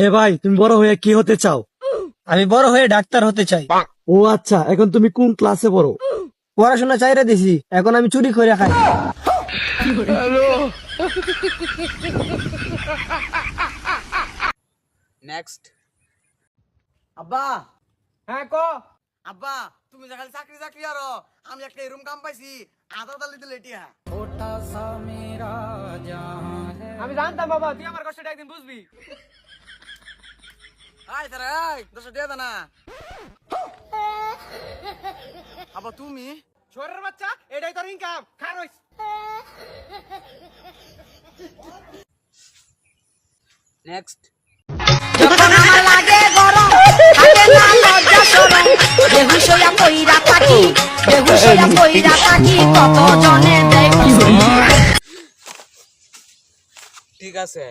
এ ভাই, তুমি বড় হয়ে কি হতে চাও? আমি বড় হয়ে ডাক্তার হতে চাই। ও আচ্ছা, এখন তুমি কোন ক্লাসে পড়ো? পড়াশোনা চাইরে দিছি, এখন আমি চুরি করে খাই। নেক্সট। আব্বা, হ্যাঁ ক। আব্বা, তুমি যে খালি চাকরি চাকরি আরো, আমি একটা এরুম কাম পাইছি, আধার তালি দিলে এটিয়া। আমি জানতাম বাবা, তুই আমার কষ্টটা একদিন বুঝবি। আয় তারা, আয়, 10 টাকা দে না। আব্বা তুমি? ছোরের বাচ্চা, এটাই তোর ইনকাম, খারইস। নেক্সট। যখন আমার লাগে গরম থাকে না লজ্জা শরম বেহুশ হইয়া কইরা থাকি কত জনে দেয় ঠিক আছে।